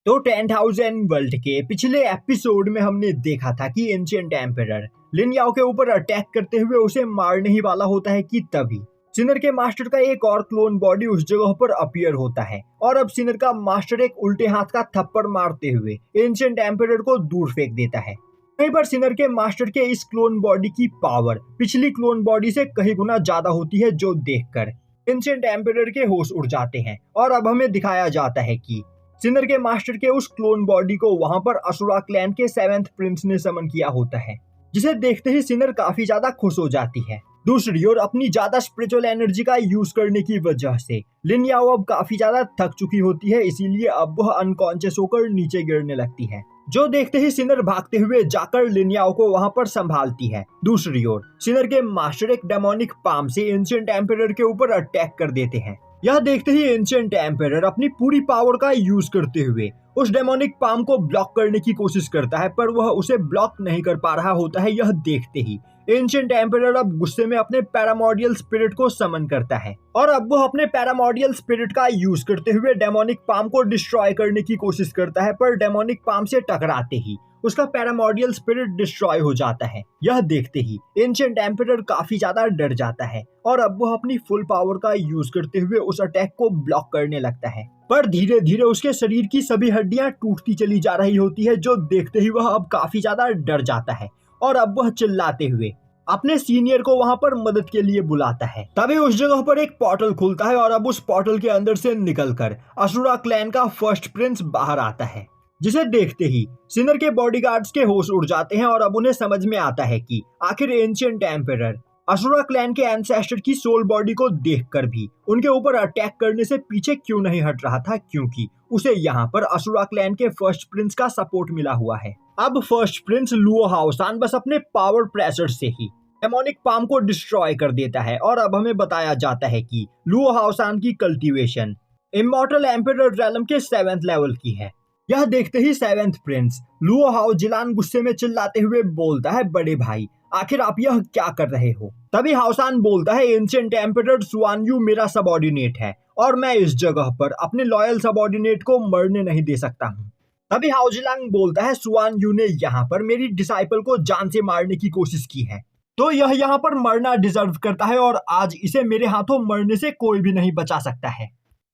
तो 10,000 वर्ल्ड के पिछले एपिसोड में हमने देखा था कि एंशिएंट एम्परर लिन याओ के ऊपर अटैक करते हुए उसे मारने ही वाला होता है कि तभी सिनर के मास्टर का एक और क्लोन बॉडी उस जगह पर अपीयर होता है और अब सिनर का मास्टर एक उल्टे हाथ का थप्पड़ मारते हुए एंशिएंट एम्परर को दूर फेंक देता है। कहीं पर सिनर के मास्टर के इस क्लोन बॉडी की पावर पिछली क्लोन बॉडी से कई गुना ज्यादा होती है, जो देखकर एंशिएंट एम्परर के होश उड़ जाते हैं और अब हमें दिखाया जाता है कि सिनर के मास्टर के उस क्लोन बॉडी को वहां पर असुरा क्लैन के 7th प्रिंस ने समन किया होता है, जिसे देखते ही सिनर काफी ज्यादा खुश हो जाती है। दूसरी ओर अपनी ज्यादा स्पिरिचुअल एनर्जी का यूज करने की वजह से लिन याओ अब काफी ज्यादा थक चुकी होती है, इसीलिए अब वह अनकॉन्शियस होकर नीचे गिरने लगती है, जो देखते ही सिनर भागते हुए जाकर लिन याओ को वहां पर संभालती है। दूसरी ओर सिनर के मास्टर एक डेमोनिक पाम से एंशिएंट एम्परर के ऊपर अटैक कर देते हैं। यह देखते ही एंशिएंट एम्परर अपनी पूरी पावर का यूज करते हुए उस डेमोनिक पाम को ब्लॉक करने की कोशिश करता है, पर वह उसे ब्लॉक नहीं कर पा रहा होता है। यह देखते ही एंशिएंट एम्परर अब गुस्से में अपने पैरामॉर्डियल स्पिरिट को समन करता है और अब वह अपने पैरामॉर्डियल स्पिरिट का यूज करते हुए डेमोनिक पाम को डिस्ट्रॉय करने की कोशिश करता है, पर डेमोनिक पाम से टकराते ही उसका पैरामॉर्डियल स्पिरिट डिस्ट्रॉय हो जाता है। यह देखते ही एंशिएंट एम्परर काफी ज्यादा डर जाता है और अब वह अपनी फुल पावर का यूज करते हुए उस अटैक को ब्लॉक करने लगता है, पर धीरे धीरे उसके शरीर की सभी हड्डियां टूटती चली जा रही होती है, जो देखते ही वह अब काफी ज्यादा डर जाता है और अब वह चिल्लाते हुए अपने सीनियर को वहां पर मदद के लिए बुलाता है। तभी उस जगह पर एक पोर्टल खुलता है और अब उस पोर्टल के अंदर से निकलकर असुरा क्लैन का फर्स्ट प्रिंस बाहर आता है, जिसे देखते ही सिनर के बॉडीगार्ड्स के होश उड़ जाते हैं और अब उन्हें समझ में आता है कि आखिर एंशिएंट एम्परर असुरा क्लैन के एंसेस्टर की सोल बॉडी को देखकर भी उनके ऊपर अटैक करने से पीछे क्यों नहीं हट रहा था, क्योंकि उसे यहाँ पर असुरा क्लैन के फर्स्ट प्रिंस का सपोर्ट मिला हुआ है। अब फर्स्ट प्रिंस लुओ हाओसान बस अपने पावर प्रेशर से ही डेमोनिक पाम को डिस्ट्रॉय कर देता है और अब हमें बताया जाता है कि लुओ हाओसान की कल्टीवेशन इमॉर्टल एम्परर रेलम के 7th लेवल की है। यह देखते ही 7th प्रिंस लुओ हाओ जिलान गुस्से में चिल्लाते हुए बोलता है, बड़े भाई आखिर आप यह क्या कर रहे हो। तभी हाओसान बोलता है, एंशिएंट एम्परर सुआन यू मेरा सबऑर्डिनेट है और मैं इस जगह पर अपने लॉयल सबऑर्डिनेट को मरने नहीं दे सकता हूँ। तभी हाओ जिलांग बोलता है, सुआन यू ने यहाँ पर मेरी डिसाइपल को जान से मारने की कोशिश की है, तो यह यहाँ पर मरना डिजर्व करता है और आज इसे मेरे हाथों मरने से कोई भी नहीं बचा सकता है।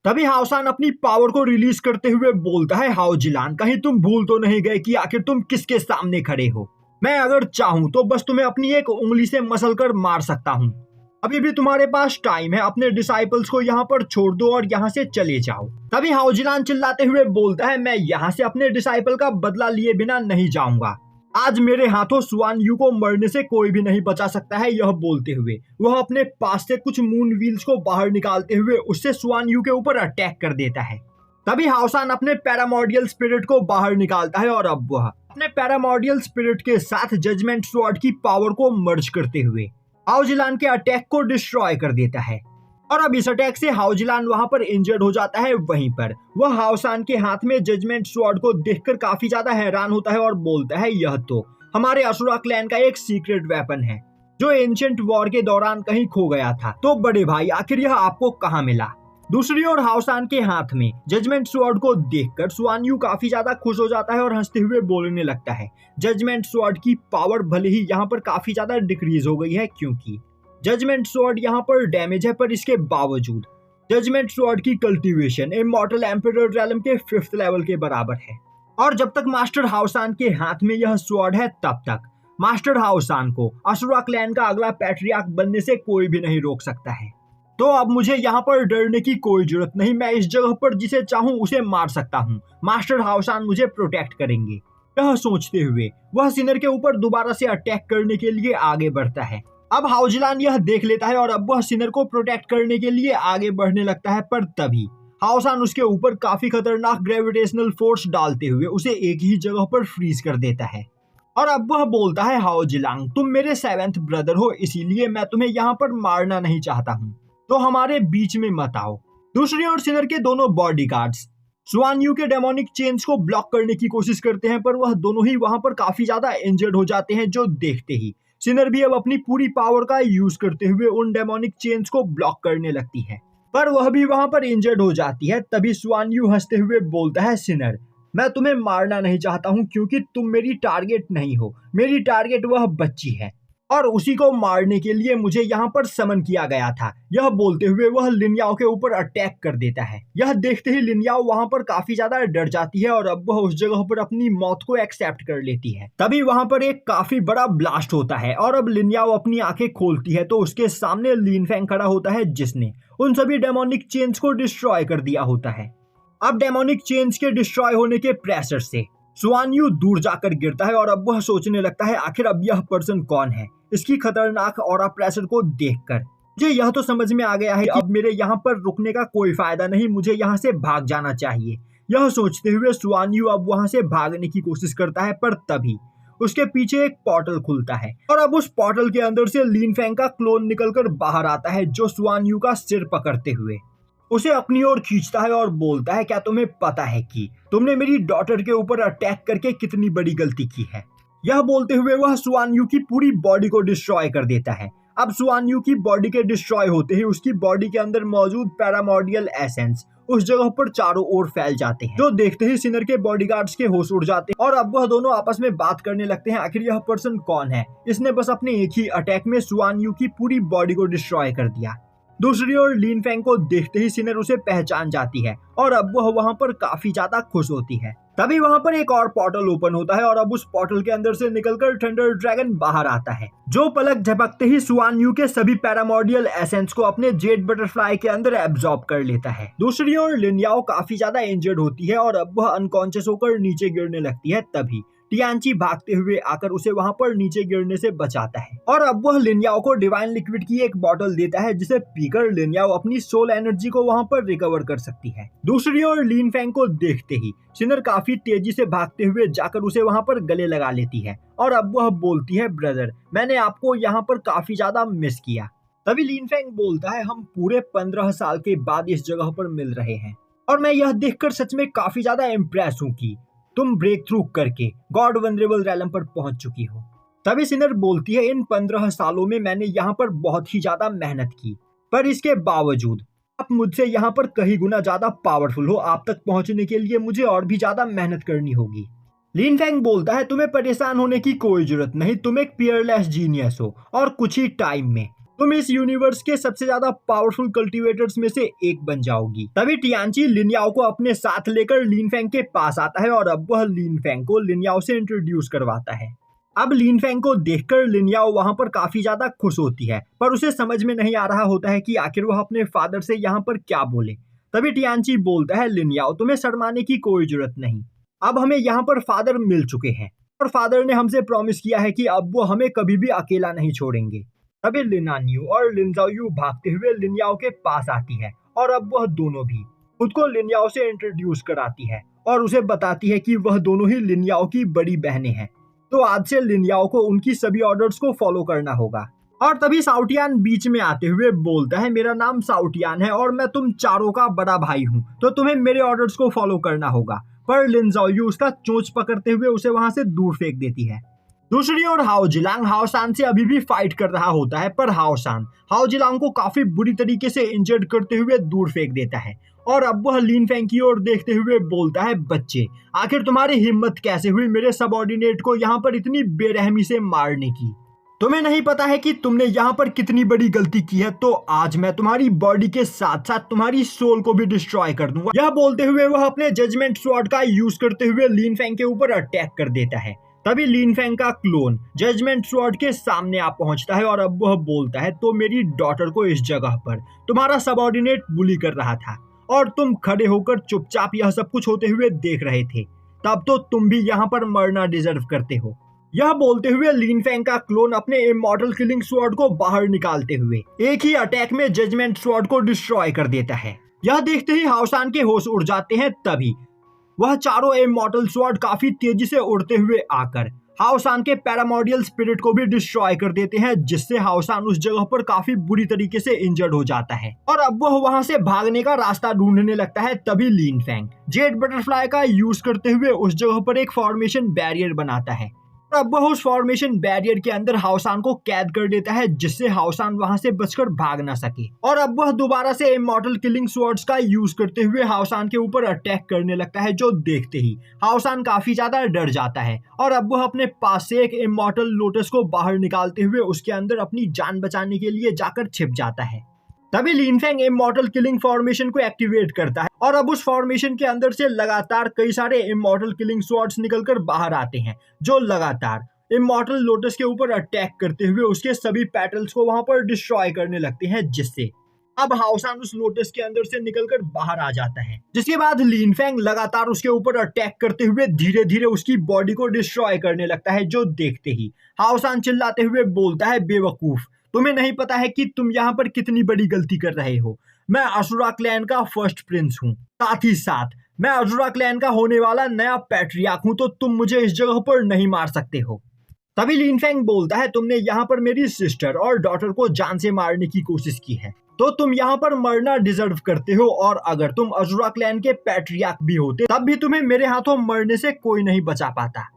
तभी हाओसान अपनी पावर को रिलीज करते हुए बोलता है, हाओ जिलान कहीं तुम भूल तो नहीं गए कि आखिर तुम किसके सामने खड़े हो। मैं अगर चाहूं तो बस तुम्हें अपनी एक उंगली से मसल कर मार सकता हूं। अभी भी तुम्हारे पास टाइम है, अपने डिसाइपल्स को यहाँ पर छोड़ दो और यहाँ से चले जाओ। तभी हाओ जिलान चिल्लाते हुए बोलता है, मैं यहाँ से अपने डिसाइपल का बदला लिए बिना नहीं जाऊंगा। आज मेरे हाथों सुआन यू को मरने से कोई भी नहीं बचा सकता है। यह बोलते हुए वह अपने पास से कुछ मून व्हील्स को बाहर निकालते हुए उससे सुआन यू के ऊपर अटैक कर देता है। तभी हाओसान अपने पैरामॉर्डियल स्पिरिट को बाहर निकालता है और अब वह अपने पैरामॉर्डियल स्पिरिट के साथ जजमेंट स्वॉर्ड की पावर को मर्ज करते हुए हाओ जिलान के अटैक को डिस्ट्रॉय कर देता है और अब इस अटैक से हाओ जिलान वहां पर इंजर्ड हो जाता है। वहीं पर वह हाओसान के हाथ में जजमेंट स्वॉर्ड को देखकर काफी ज्यादा हैरान होता है और बोलता है, यह तो हमारे असुरा क्लैन का एक सीक्रेट वेपन है जो एंशिएंट वॉर के दौरान कहीं खो गया था, तो बड़े भाई आखिर यह आपको कहाँ मिला। दूसरी ओर हाओसान के हाथ में जजमेंट स्वॉर्ड को देखकर सुआन यू काफी ज्यादा खुश हो जाता है और हंसते हुए बोलने लगता है, जजमेंट स्वॉर्ड की पावर भले ही यहाँ पर काफी ज्यादा डिक्रीज हो गई है, क्योंकि जजमेंट स्वॉर्ड यहाँ पर डैमेज है, पर इसके बावजूद जजमेंट स्वॉर्ड की कल्टीवेशन इमॉर्टल एम्परर रेलम के 5th लेवल के बराबर है और जब तक मास्टर हाओसान के हाथ में यह स्वॉर्ड है तब तक मास्टर हाओसान को असुरा क्लैन का अगला पैट्रियार्क बनने से कोई भी नहीं रोक सकता है। तो अब मुझे यहाँ पर डरने की कोई जरूरत नहीं, मैं इस जगह पर जिसे चाहूँ उसे मार सकता हूँ, मास्टर हाओसान मुझे प्रोटेक्ट करेंगे। यह सोचते हुए वह सिनर के ऊपर दोबारा से अटैक करने के लिए आगे बढ़ता है। अब हाओ जिलान यह देख लेता है और अब वह सिनर को प्रोटेक्ट करने के लिए आगे बढ़ने लगता है, पर तभी हाओसान उसके ऊपर काफी खतरनाक ग्रेविटेशनल फोर्स डालते हुए उसे एक ही जगह पर फ्रीज कर देता है और अब वह बोलता है, हाओ जिलांग तुम मेरे 7th ब्रदर हो, इसीलिए मैं तुम्हें यहाँ पर मारना नहीं चाहता हूँ, तो हमारे बीच में मत आओ। दूसरी ओर सिनर के दोनों बॉडीगार्ड्स सुआन यू के डेमोनिक चेन्स को ब्लॉक करने की कोशिश करते हैं, पर वह दोनों ही वहां पर काफी ज्यादा इंजर्ड हो जाते हैं, जो देखते ही सिनर भी अब अपनी पूरी पावर का यूज करते हुए उन डेमोनिक चेन्स को ब्लॉक करने लगती है, पर वह भी वहां पर इंजर्ड हो जाती है। तभी सुआन यू हंसते हुए बोलता है, सिनर मैं तुम्हें मारना नहीं चाहता हूँ क्योंकि तुम मेरी टारगेट नहीं हो। मेरी टारगेट वह बच्ची है और उसी को मारने के लिए मुझे यहाँ पर समन किया गया था। यह बोलते हुए वह लिन याओ के ऊपर अटैक कर देता है। यह देखते ही लिन याओ वहाँ पर काफी ज्यादा डर जाती है और अब वह उस जगह पर अपनी मौत को एक्सेप्ट कर लेती है। तभी वहाँ पर एक काफी बड़ा ब्लास्ट होता है और अब लिन याओ अपनी आंखें खोलती है तो उसके सामने लिन फेंग खड़ा होता है जिसने उन सभी डेमोनिक चेन्स को डिस्ट्रॉय कर दिया होता है। अब डेमोनिक चेन्स के डिस्ट्रॉय होने के प्रेशर से सुआन यू दूर जाकर गिरता है और अब वह सोचने लगता है आखिर अब यह पर्सन कौन है। इसकी खतरनाक ऑरा प्रेशर को देखकर मुझे यह तो समझ में आ गया है कि अब मेरे यहाँ पर रुकने का कोई फायदा नहीं, मुझे यहाँ से भाग जाना चाहिए। यह सोचते हुए सुआन यू अब वहाँ से भागने की कोशिश करता है पर तभी उसके पीछे एक पोर्टल खुलता है और अब उस पोर्टल के अंदर से लिन फेंग का क्लोन निकलकर बाहर आता है जो सुआन यू का सिर पकड़ते हुए उसे अपनी ओर खींचता है और बोलता है क्या तुम्हें पता है कि तुमने मेरी डॉटर के ऊपर अटैक करके कितनी बड़ी गलती की है। यह बोलते हुए वह सुआन यू की पूरी बॉडी को डिस्ट्रॉय कर देता है। अब सुआन यू की बॉडी के डिस्ट्रॉय होते ही उसकी बॉडी के अंदर मौजूद पैरामॉर्डियल एसेंस उस जगह पर चारों ओर फैल जाते हैं जो देखते ही सिनर के बॉडीगार्ड्स के होश उड़ जाते हैं और अब वह दोनों आपस में बात करने लगते हैं आखिर यह पर्सन कौन है। इसने बस अपने एक ही अटैक में सुआन यू की पूरी बॉडी को डिस्ट्रॉय कर दिया। दूसरी ओर लिन फेंग को देखते ही सिनर उसे पहचान जाती है और अब वह वहाँ पर काफी ज्यादा खुश होती है। तभी वहाँ पर एक और पोर्टल ओपन होता है और अब उस पोर्टल के अंदर से निकलकर थंडर ड्रैगन बाहर आता है जो पलक झपकते ही सुआन यू के सभी पैरामॉर्डियल एसेंस को अपने जेड बटरफ्लाई के अंदर एब्जॉर्ब कर लेता है। दूसरी ओर लिन याओ काफी ज्यादा इंजर्ड होती है और अब वह अनकॉन्शियस होकर नीचे गिरने लगती है। तभी टियांची भागते हुए आकर उसे वहां पर नीचे गिरने से बचाता है और अब वह लिन याओ को डिवाइन लिक्विड की एक बोतल देता है जिसे पीकर लिन याओ अपनी सोल एनर्जी को वहां पर रिकवर कर सकती है। दूसरी ओर लिन फेंग को देखते ही सिनर काफी तेजी से भागते हुए जाकर उसे वहां पर गले लगा लेती है और अब वह बोलती है ब्रदर मैंने आपको यहाँ पर काफी ज्यादा मिस किया। तभी लिन फेंग बोलता है हम पूरे 15 साल के बाद इस जगह पर मिल रहे हैं और मैं यह देखकर सच में काफी ज्यादा इम्प्रेस हूँ कि तुम ब्रेक थ्रू करके गॉड वनरेबल रैलम पर पहुंच चुकी हो। तभी सिनर बोलती है इन 15 सालों में मैंने यहाँ पर बहुत ही ज्यादा मेहनत की पर इसके बावजूद आप मुझसे यहाँ पर कहीं गुना ज्यादा पावरफुल हो। आप तक पहुंचने के लिए मुझे और भी ज्यादा मेहनत करनी होगी। लिन फेंग बोलता है तुम्हें परेशान होने की कोई जरूरत नहीं, तुम एक पियरलेस जीनियस हो और कुछ ही टाइम में तुम इस यूनिवर्स के सबसे ज्यादा पावरफुल कल्टीवेटर्स में से एक बन जाओगी। तभी टियांची लिन याओ को अपने साथ लेकर लिन फेंग के पास आता है और अब वह लिन फेंग को लिन याओ से इंट्रोड्यूस करवाता है। अब लिन फेंग को देखकर लिन याओ वहां पर काफी ज्यादा खुश होती है पर उसे समझ में नहीं आ रहा होता है कि आखिर वह अपने फादर से यहाँ पर क्या बोले। तभी टियांची बोलता है लिन याओ तुम्हें शर्माने की कोई जरूरत नहीं, अब हमें यहाँ पर फादर मिल चुके हैं और फादर ने हमसे प्रॉमिस किया है कि अब वो हमें कभी भी अकेला नहीं छोड़ेंगे। तभी लिनान्यू और लिनजाओयू भागते हुए लिन याओ के पास आती है और अब वह दोनों भी खुद को लिन याओ से इंट्रोड्यूस कराती है और उसे बताती है कि वह दोनों ही लिन याओ की बड़ी बहनें हैं तो आज से लिन याओ को उनकी सभी ऑर्डर्स को फॉलो करना होगा। और तभी साउटियान बीच में आते हुए बोलता है मेरा नाम साउटियान है और मैं तुम चारों का बड़ा भाई हूँ तो तुम्हें मेरे ऑर्डर्स को फॉलो करना होगा। पर लिनजाओयू उसका चोंच पकड़ते हुए उसे वहां से दूर फेंक देती है। दूसरी ओर हाओ जिलांग हाओसान से अभी भी फाइट कर रहा होता है पर हाओसान हाओ जिलांग को काफी बुरी तरीके से इंजर्ड करते हुए दूर फेंक देता है और अब वह लिन फेंग की ओर देखते हुए बोलता है बच्चे आखिर तुम्हारी हिम्मत कैसे हुई मेरे सबऑर्डिनेट को यहाँ पर इतनी बेरहमी से मारने की। तुम्हें नहीं पता है कि तुमने यहाँ पर कितनी बड़ी गलती की है तो आज मैं तुम्हारी बॉडी के साथ साथ तुम्हारी सोल को भी डिस्ट्रॉय कर दूंगा। यह बोलते हुए वह अपने जजमेंट स्वॉर्ड का यूज करते हुए लिन फेंग के ऊपर अटैक कर देता है। तभी लिन फेंग का क्लोन जजमेंट स्वॉर्ड के सामने आ पहुंचता है और अब वह बोलता है तो मेरी डॉटर को इस जगह पर तुम्हारा सबऑर्डिनेट बुली कर रहा था और तुम खड़े होकर चुपचाप यह सब कुछ होते हुए देख रहे थे, तब तो तुम भी यहाँ पर मरना डिजर्व करते हो। यह बोलते हुए लिन फेंग का क्लोन अपने इमॉर्टल किलिंग स्वॉर्ड को बाहर निकालते हुए एक ही अटैक में जजमेंट स्वॉर्ड को डिस्ट्रॉय कर देता है। यह देखते ही हाओसान के होश उड़ जाते हैं। तभी वह चारों इमॉर्टल स्वॉर्ड काफी तेजी से उड़ते हुए आकर हाओसान के पैरामॉर्डियल स्पिरिट को भी डिस्ट्रॉय कर देते हैं जिससे हाओसान उस जगह पर काफी बुरी तरीके से इंजर्ड हो जाता है और अब वह वहां से भागने का रास्ता ढूंढने लगता है। तभी लिन फेंग जेड बटरफ्लाई का यूज करते हुए उस जगह पर एक फॉर्मेशन बैरियर बनाता है अब वह उस फॉर्मेशन बैरियर के अंदर हाउसान को कैद कर देता है, जिससे हाउसान वहां से बचकर भाग ना सके। और अब वह दोबारा से इमॉर्टल किलिंग स्वॉर्ड्स का यूज करते हुए हाउसान के ऊपर अटैक करने लगता है, जो देखते ही हाउसान काफी ज्यादा डर जाता है। और अब वह अपने पास से एक इमॉर्टल लोटस को बाहर निकालते हुए उसके अंदर अपनी जान बचाने के लिए जाकर छिप जाता है। तभी लिन फेंग इमॉर्टल किलिंग फॉर्मेशन को एक्टिवेट करता है और अब उस फॉर्मेशन के अंदर से लगातार कई सारे इमॉर्टल किलिंग स्वॉर्ड्स निकलकर बाहर आते हैं, जो लगातार इमॉर्टल लोटस के ऊपर अटैक करते हुए उसके सभी पेटल्स को वहां पर डिस्ट्रॉय करने लगते हैं, जिससे अब हाउसान उस लोटस के अंदर से निकलकर बाहर आ जाता है। जिसके बाद लिन फेंग लगातार उसके ऊपर अटैक करते हुए धीरे धीरे उसकी बॉडी को डिस्ट्रॉय करने लगता है, जो देखते ही हाउसान चिल्लाते हुए बोलता है, बेवकूफ, तुम्हें नहीं पता है कि तुम यहाँ पर कितनी बड़ी गलती कर रहे हो। मैं असुरा क्लैन का फर्स्ट प्रिंस हूँ, साथ ही साथ मैं असुरा क्लैन का होने वाला नया पैट्रियार्क हूँ, तो तुम मुझे इस जगह पर नहीं मार सकते हो। तभी लिन फेंग बोलता है, तुमने यहाँ पर मेरी सिस्टर और डॉटर को जान से मारने की कोशिश की है, तो तुम यहाँ पर मरना डिजर्व करते हो। और अगर तुम असुरा क्लैन के पैट्रियार्क भी होते तब भी तुम्हें मेरे हाथों मरने से कोई नहीं बचा पाता।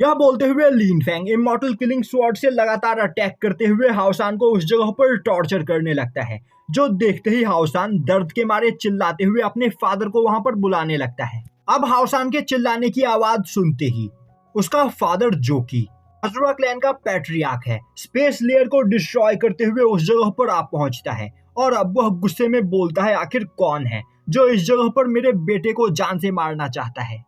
यह बोलते हुए लिन फेंग इमॉर्टल किलिंग स्वॉर्ड से लगातार अटैक करते हुए हाउसान को उस जगह पर टॉर्चर करने लगता है, जो देखते ही हाउसान दर्द के मारे चिल्लाते हुए अपने फादर को वहां पर बुलाने लगता है। अब हाउसान के चिल्लाने की आवाज सुनते ही उसका फादर, जो कि असुरा क्लैन का पैट्रियार्क है, स्पेस लेयर को डिस्ट्रॉय करते हुए उस जगह पर आ पहुंचता है। और अब वह गुस्से में बोलता है, आखिर कौन है जो इस जगह पर मेरे बेटे को जान से मारना चाहता है।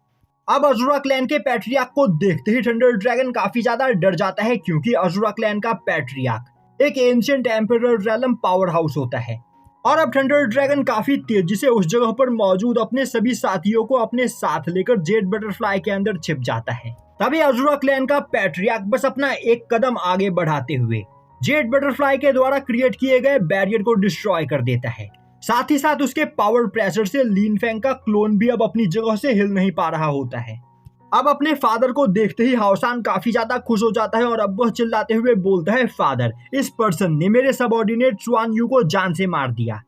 अब असुरा क्लैन के पैट्रियार्क को देखते ही थंडर ड्रैगन काफी ज्यादा डर जाता है, क्योंकि असुरा क्लैन का पैट्रियार्क एक ancient emperor realm power house होता है। और अब थंडर ड्रैगन काफी तेजी से उस जगह पर मौजूद अपने सभी साथियों को अपने साथ लेकर जेड बटरफ्लाई के अंदर छिप जाता है। तभी असुरा क्लैन का पैट्रियार्क बस अपना एक कदम आगे बढ़ाते हुए जेड बटरफ्लाई के द्वारा क्रिएट किए गए बैरियर को डिस्ट्रॉय कर देता है। साथ ही साथ उसके पावर प्रेशर से लिन फेंग का क्लोन भी अब अपनी जगह से हिल नहीं पा रहा होता है। अब अपने फादर को देखते ही हाउसान काफी ज्यादा खुश हो जाता है और अब वह चिल्लाते हुए बोलता है, फादर, इस पर्सन ने मेरे सबऑर्डिनेट स्वान यू को जान से मार दिया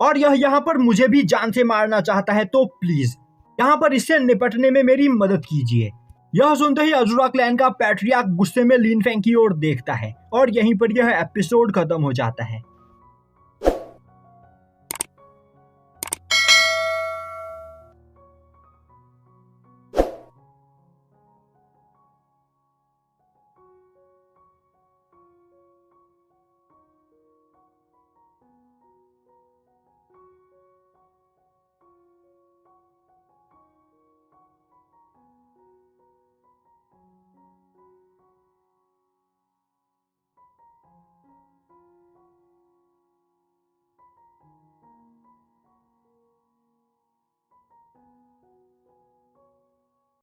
और यह यहाँ पर मुझे भी जान से मारना चाहता है, तो प्लीज यहाँ पर इससे निपटने में मेरी मदद कीजिए। यह सुनते ही असुरा क्लैन का पैट्रियार्क गुस्से में लिन फेंग की ओर देखता है और यहीं पर यह एपिसोड खत्म हो जाता है।